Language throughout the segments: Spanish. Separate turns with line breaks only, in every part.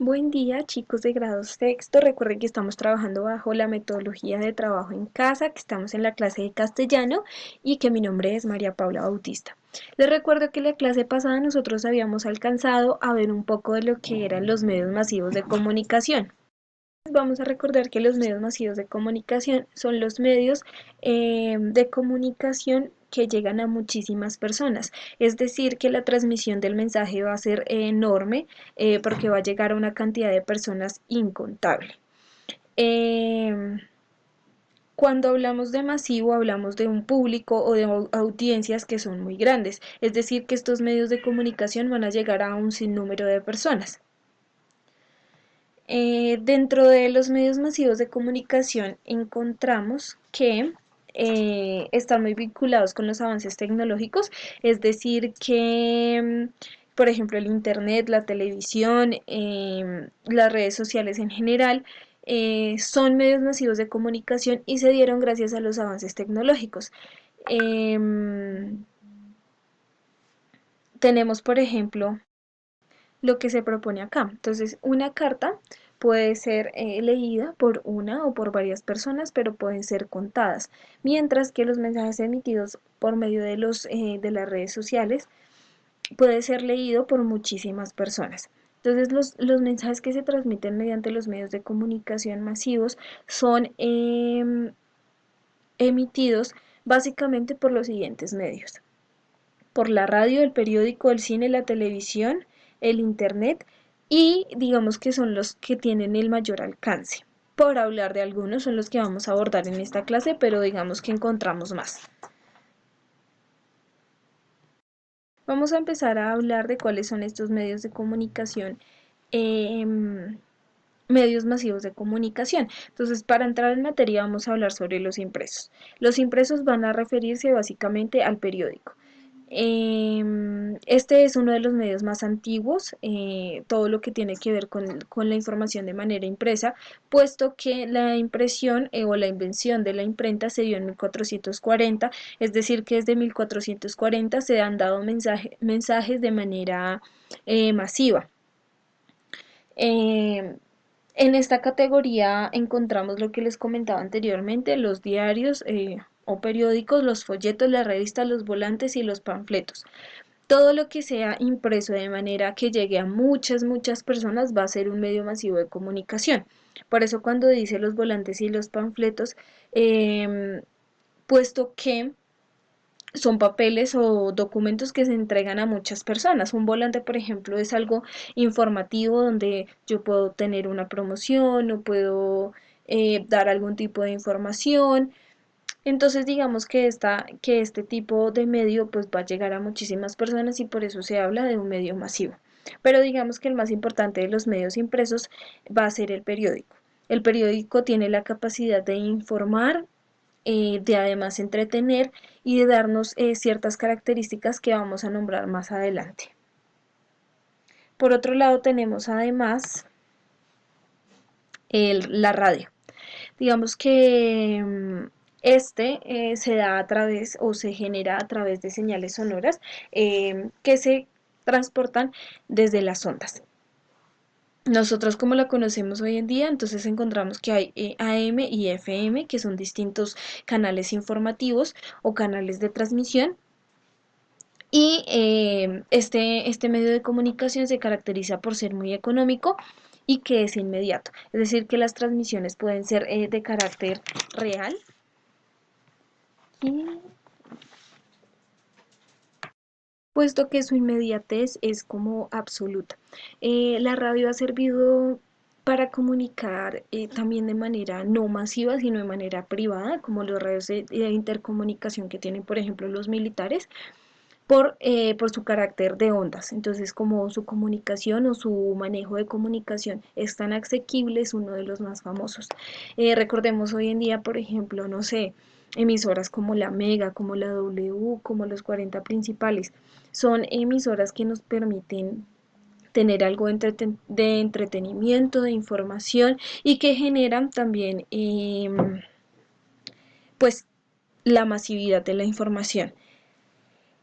Buen día, chicos de grado sexto. Recuerden que estamos trabajando bajo la metodología de trabajo en casa, que estamos en la clase de castellano y que mi nombre es María Paula Bautista. Les recuerdo que en la clase pasada nosotros habíamos alcanzado a ver un poco de lo que eran los medios masivos de comunicación. Vamos a recordar que los medios masivos de comunicación son los medios de comunicación que llegan a muchísimas personas. Es decir, que la transmisión del mensaje va a ser enorme porque va a llegar a una cantidad de personas incontable. Eh, Cuando hablamos de masivo, hablamos de un público o de audiencias que son muy grandes. Es decir, que estos medios de comunicación van a llegar a un sinnúmero de personas. Dentro de los medios masivos de comunicación encontramos que están muy vinculados con los avances tecnológicos, es decir, que, por ejemplo, el Internet, la televisión, las redes sociales en general, son medios masivos de comunicación y se dieron gracias a los avances tecnológicos. Tenemos, por ejemplo, lo que se propone acá. Entonces, una carta puede ser leída por una o por varias personas, pero pueden ser contadas, mientras que los mensajes emitidos por medio de las redes sociales puede ser leído por muchísimas personas. Entonces, los mensajes que se transmiten mediante los medios de comunicación masivos son emitidos básicamente por los siguientes medios: por la radio, el periódico, el cine, la televisión, el internet, y digamos que son los que tienen el mayor alcance. Por hablar de algunos son los que vamos a abordar en esta clase, pero digamos que encontramos más. Vamos a empezar a hablar de cuáles son estos medios de comunicación, medios masivos de comunicación. Entonces, para entrar en materia vamos a hablar sobre los impresos. Los impresos van a referirse básicamente al periódico. Este es uno de los medios más antiguos, todo lo que tiene que ver con la información de manera impresa, puesto que la impresión o la invención de la imprenta se dio en 1440, es decir, que desde 1440 se han dado mensajes de manera masiva. Eh, en esta categoría encontramos lo que les comentaba anteriormente: los diarios o periódicos, los folletos, las revistas, los volantes y los panfletos. Todo lo que sea impreso de manera que llegue a muchas personas va a ser un medio masivo de comunicación. Por eso cuando dice los volantes y los panfletos, puesto que son papeles o documentos que se entregan a muchas personas. Un volante, por ejemplo, es algo informativo donde yo puedo tener una promoción o puedo dar algún tipo de información. Entonces digamos que este tipo de medio pues va a llegar a muchísimas personas y por eso se habla de un medio masivo. Pero digamos que el más importante de los medios impresos va a ser el periódico. El periódico tiene la capacidad de informar, de además entretener y de darnos ciertas características que vamos a nombrar más adelante. Por otro lado tenemos además la radio. Digamos que se da a través o se genera a través de señales sonoras que se transportan desde las ondas. Nosotros como la conocemos hoy en día, entonces encontramos que hay AM y FM, que son distintos canales informativos o canales de transmisión. Y este medio de comunicación se caracteriza por ser muy económico y que es inmediato. Es decir, que las transmisiones pueden ser de carácter real y puesto que su inmediatez es como absoluta. La radio ha servido para comunicar también de manera no masiva, sino de manera privada, como los radios de intercomunicación que tienen, por ejemplo, los militares, por su carácter de ondas. Entonces, como su comunicación o su manejo de comunicación es tan asequible, es uno de los más famosos. Recordemos hoy en día, por ejemplo, no sé, emisoras como la Mega, como la W, como los 40 principales. Son emisoras que nos permiten tener algo de entretenimiento, de información y que generan también pues la masividad de la información.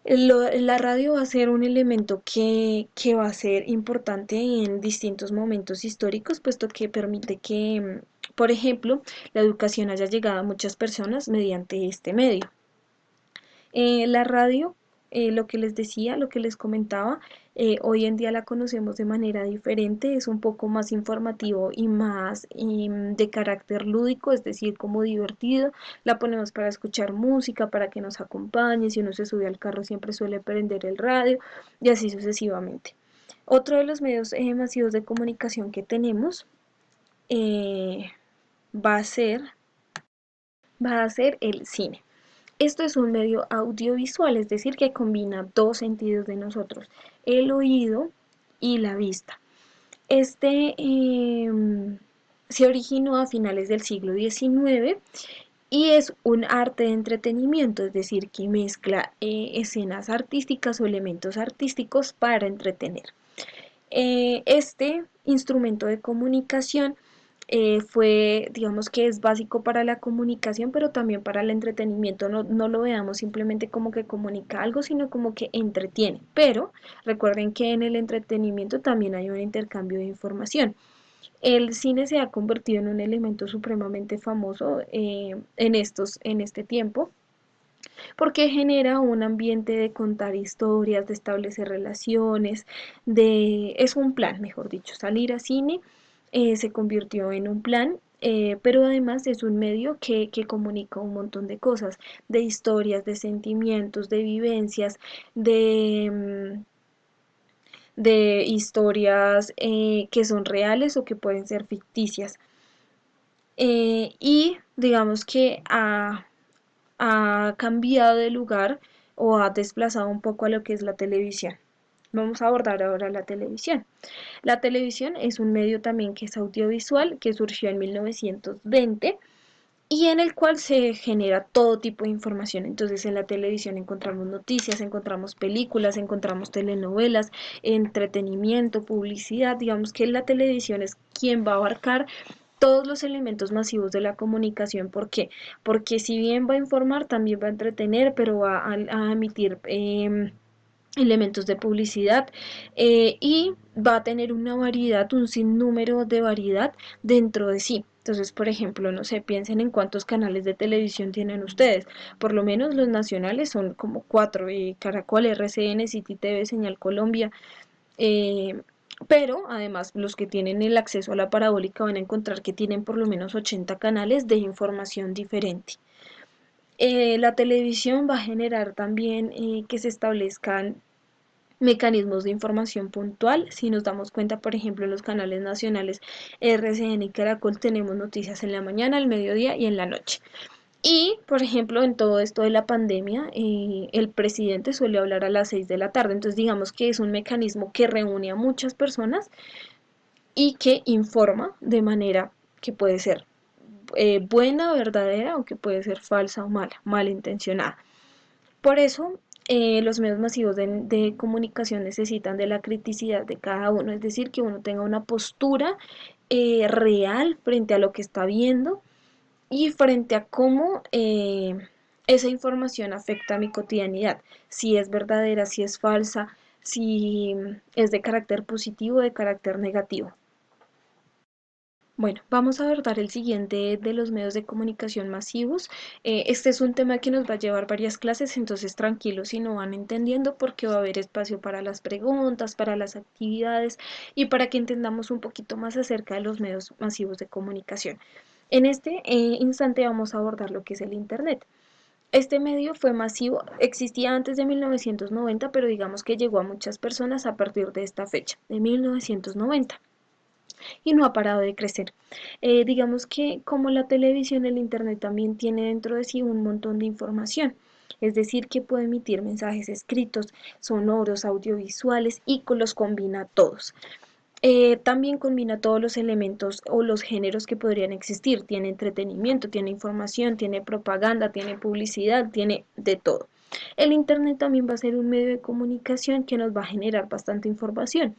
La radio va a ser un elemento que va a ser importante en distintos momentos históricos, puesto que permite que, por ejemplo, la educación haya llegado a muchas personas mediante este medio. La radio, lo que les decía, lo que les comentaba, hoy en día la conocemos de manera diferente, es un poco más informativo y más de carácter lúdico, es decir, como divertido. La ponemos para escuchar música, para que nos acompañe. Si uno se sube al carro siempre suele prender el radio y así sucesivamente. Otro de los medios masivos de comunicación que tenemos eh, va a ser, va a ser el cine. Esto es un medio audiovisual, es decir, que combina dos sentidos de nosotros, el oído y la vista. Este se originó a finales del siglo XIX y es un arte de entretenimiento, es decir, que mezcla escenas artísticas o elementos artísticos para entretener. Este instrumento de comunicación fue, digamos que es básico para la comunicación, pero también para el entretenimiento. No, no lo veamos simplemente como que comunica algo, sino como que entretiene. Pero recuerden que en el entretenimiento también hay un intercambio de información. El cine se ha convertido en un elemento supremamente famoso en este tiempo porque genera un ambiente de contar historias, de establecer relaciones, es un plan, mejor dicho, salir a cine se convirtió en un plan, pero además es un medio que comunica un montón de cosas, de historias, de sentimientos, de vivencias, de historias que son reales o que pueden ser ficticias. Y digamos que ha cambiado de lugar o ha desplazado un poco a lo que es la televisión. Vamos a abordar ahora la televisión. La televisión es un medio también que es audiovisual, que surgió en 1920 y en el cual se genera todo tipo de información. Entonces en la televisión encontramos noticias, encontramos películas, encontramos telenovelas, entretenimiento, publicidad. Digamos que la televisión es quien va a abarcar todos los elementos masivos de la comunicación. ¿Por qué? Porque si bien va a informar, también va a entretener, pero va a emitir elementos de publicidad y va a tener una variedad, un sinnúmero de variedad dentro de sí. Entonces, por ejemplo, no sé, piensen en cuántos canales de televisión tienen ustedes. Por lo menos los nacionales son como cuatro, Caracol, RCN, City TV, Señal Colombia, eh, pero además los que tienen el acceso a la parabólica van a encontrar que tienen por lo menos 80 canales de información diferente. La televisión va a generar también que se establezcan mecanismos de información puntual. Si nos damos cuenta, por ejemplo, en los canales nacionales RCN y Caracol tenemos noticias en la mañana, al mediodía y en la noche. Y, por ejemplo, en todo esto de la pandemia, el presidente suele hablar a las 6 de la tarde. Entonces, digamos que es un mecanismo que reúne a muchas personas y que informa de manera que puede ser buena, verdadera o que puede ser falsa o mala, malintencionada. Por eso, los medios masivos de comunicación necesitan de la criticidad de cada uno, es decir, que uno tenga una postura real frente a lo que está viendo y frente a cómo esa información afecta a mi cotidianidad, si es verdadera, si es falsa, si es de carácter positivo o de carácter negativo. Bueno, vamos a abordar el siguiente de los medios de comunicación masivos. Este es un tema que nos va a llevar varias clases, entonces tranquilos si no van entendiendo porque va a haber espacio para las preguntas, para las actividades y para que entendamos un poquito más acerca de los medios masivos de comunicación. En este instante vamos a abordar lo que es el Internet. Este medio fue masivo, existía antes de 1990, pero digamos que llegó a muchas personas a partir de esta fecha, de 1990 y no ha parado de crecer. Digamos que como la televisión, el Internet también tiene dentro de sí un montón de información. Es decir, que puede emitir mensajes escritos, sonoros, audiovisuales y los combina todos. También combina todos los elementos o los géneros que podrían existir. Tiene entretenimiento, tiene información, tiene propaganda, tiene publicidad, tiene de todo. El Internet también va a ser un medio de comunicación que nos va a generar bastante información.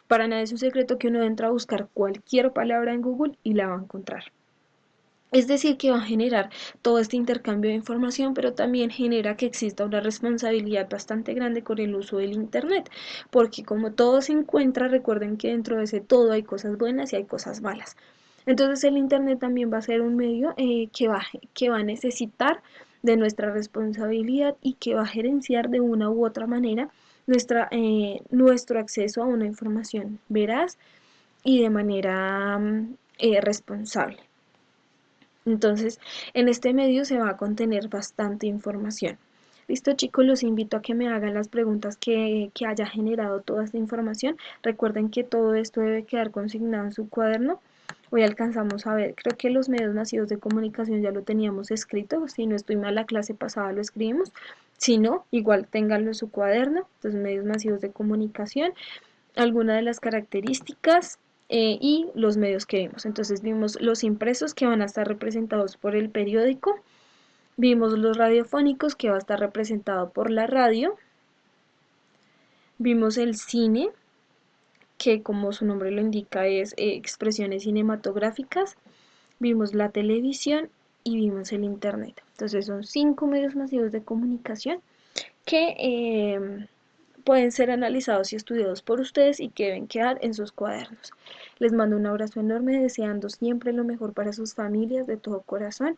Para nadie es un secreto que uno entra a buscar cualquier palabra en Google y la va a encontrar. Es decir, que va a generar todo este intercambio de información, pero también genera que exista una responsabilidad bastante grande con el uso del Internet, porque como todo se encuentra, recuerden que dentro de ese todo hay cosas buenas y hay cosas malas. Entonces el Internet también va a ser un medio que va a necesitar de nuestra responsabilidad y que va a gerenciar de una u otra manera nuestro acceso a una información veraz y de manera responsable. Entonces, en este medio se va a contener bastante información. Listo, chicos, los invito a que me hagan las preguntas que haya generado toda esta información. Recuerden que todo esto debe quedar consignado en su cuaderno. Hoy alcanzamos a ver, creo que los medios masivos de comunicación ya lo teníamos escrito. Si no estoy mal, la clase pasada lo escribimos. Si no, igual ténganlo en su cuaderno. Los medios masivos de comunicación, algunas de las características y los medios que vimos. Entonces vimos los impresos que van a estar representados por el periódico, vimos los radiofónicos que va a estar representado por la radio, vimos el cine que como su nombre lo indica es expresiones cinematográficas, vimos la televisión y vimos el internet. Entonces son 5 medios masivos de comunicación que pueden ser analizados y estudiados por ustedes y que deben quedar en sus cuadernos. Les mando un abrazo enorme, deseando siempre lo mejor para sus familias de todo corazón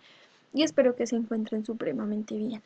y espero que se encuentren supremamente bien.